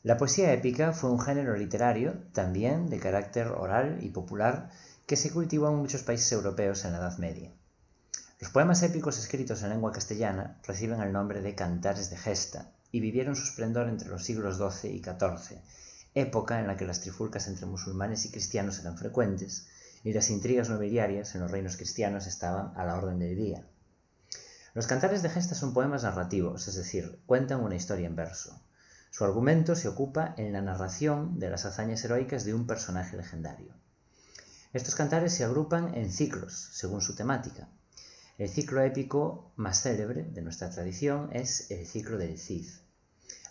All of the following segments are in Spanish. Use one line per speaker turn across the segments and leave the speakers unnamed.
La poesía épica fue un género literario, también de carácter oral y popular, que se cultivó en muchos países europeos en la Edad Media. Los poemas épicos escritos en lengua castellana reciben el nombre de cantares de gesta y vivieron su esplendor entre los siglos XII y XIV, época en la que las trifulcas entre musulmanes y cristianos eran frecuentes y las intrigas nobiliarias en los reinos cristianos estaban a la orden del día. Los cantares de gesta son poemas narrativos, es decir, cuentan una historia en verso. Su argumento se ocupa en la narración de las hazañas heroicas de un personaje legendario. Estos cantares se agrupan en ciclos, según su temática. El ciclo épico más célebre de nuestra tradición es el ciclo del Cid.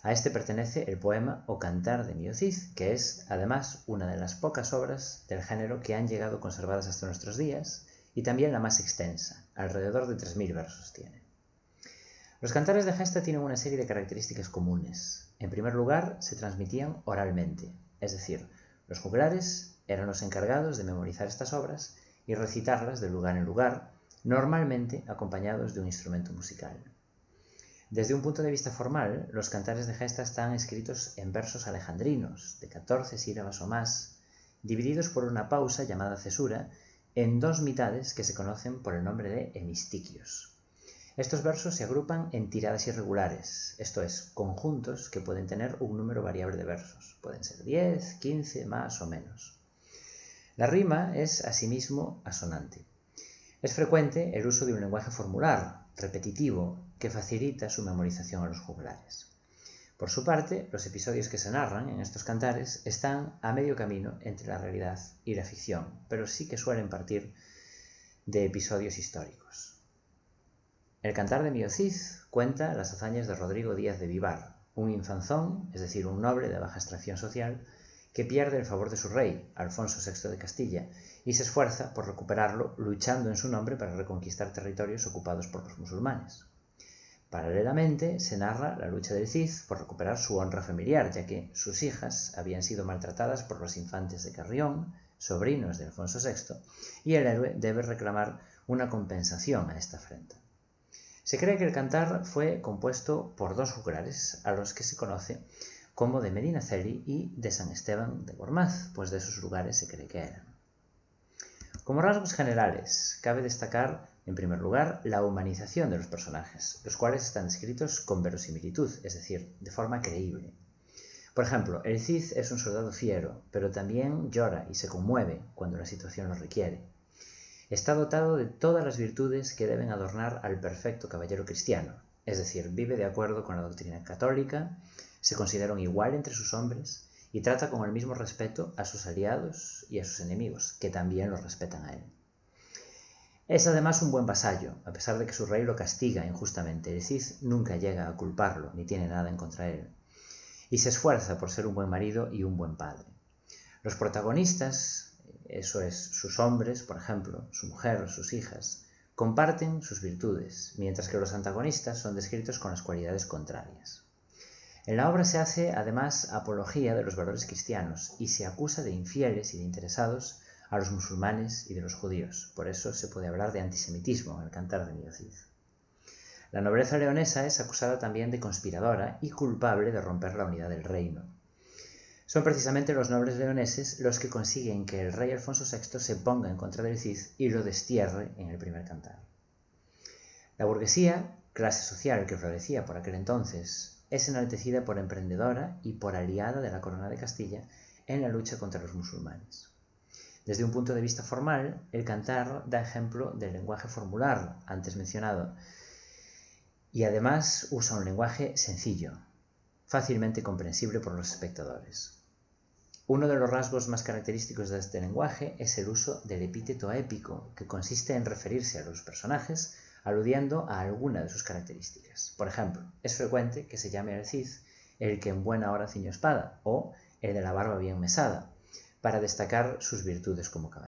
A este pertenece el poema o cantar de Mío Cid, que es, además, una de las pocas obras del género que han llegado conservadas hasta nuestros días y también la más extensa, alrededor de 3000 versos tiene. Los cantares de gesta tienen una serie de características comunes. En primer lugar, se transmitían oralmente, es decir, los juglares eran los encargados de memorizar estas obras y recitarlas de lugar en lugar, normalmente acompañados de un instrumento musical. Desde un punto de vista formal, los cantares de gesta están escritos en versos alejandrinos, de 14 sílabas o más, divididos por una pausa llamada cesura, en dos mitades que se conocen por el nombre de hemistiquios. Estos versos se agrupan en tiradas irregulares, esto es, conjuntos que pueden tener un número variable de versos. Pueden ser 10, 15, más o menos. La rima es, asimismo, asonante. Es frecuente el uso de un lenguaje formular, repetitivo, que facilita su memorización a los juglares. Por su parte, los episodios que se narran en estos cantares están a medio camino entre la realidad y la ficción, pero sí que suelen partir de episodios históricos. El cantar de Mío Cid cuenta las hazañas de Rodrigo Díaz de Vivar, un infanzón, es decir, un noble de baja extracción social, que pierde el favor de su rey, Alfonso VI de Castilla, y se esfuerza por recuperarlo luchando en su nombre para reconquistar territorios ocupados por los musulmanes. Paralelamente, se narra la lucha del Cid por recuperar su honra familiar, ya que sus hijas habían sido maltratadas por los infantes de Carrión, sobrinos de Alfonso VI, y el héroe debe reclamar una compensación a esta afrenta. Se cree que el cantar fue compuesto por dos juglares, a los que se conoce como de Medinaceli y de San Esteban de Gormaz, pues de esos lugares se cree que eran. Como rasgos generales, cabe destacar, en primer lugar, la humanización de los personajes, los cuales están escritos con verosimilitud, es decir, de forma creíble. Por ejemplo, el Cid es un soldado fiero, pero también llora y se conmueve cuando la situación lo requiere. Está dotado de todas las virtudes que deben adornar al perfecto caballero cristiano, es decir, vive de acuerdo con la doctrina católica, se considera un igual entre sus hombres y trata con el mismo respeto a sus aliados y a sus enemigos, que también lo respetan a él. Es además un buen vasallo, a pesar de que su rey lo castiga injustamente. El Cid nunca llega a culparlo, ni tiene nada en contra de él, y se esfuerza por ser un buen marido y un buen padre. Los protagonistas, eso es, sus hombres, por ejemplo, su mujer o sus hijas, comparten sus virtudes, mientras que los antagonistas son descritos con las cualidades contrarias. En la obra se hace, además, apología de los valores cristianos y se acusa de infieles y de interesados a los musulmanes y de los judíos. Por eso se puede hablar de antisemitismo en el cantar de Mío Cid. La nobleza leonesa es acusada también de conspiradora y culpable de romper la unidad del reino. Son precisamente los nobles leoneses los que consiguen que el rey Alfonso VI se ponga en contra del Cid y lo destierre en el primer cantar. La burguesía, clase social que florecía por aquel entonces, es enaltecida por emprendedora y por aliada de la corona de Castilla en la lucha contra los musulmanes. Desde un punto de vista formal, el cantar da ejemplo del lenguaje formular antes mencionado y además usa un lenguaje sencillo, fácilmente comprensible por los espectadores. Uno de los rasgos más característicos de este lenguaje es el uso del epíteto épico, que consiste en referirse a los personajes aludiendo a alguna de sus características. Por ejemplo, es frecuente que se llame al Cid el que en buena hora ciñó espada o el de la barba bien mesada, para destacar sus virtudes como caballero.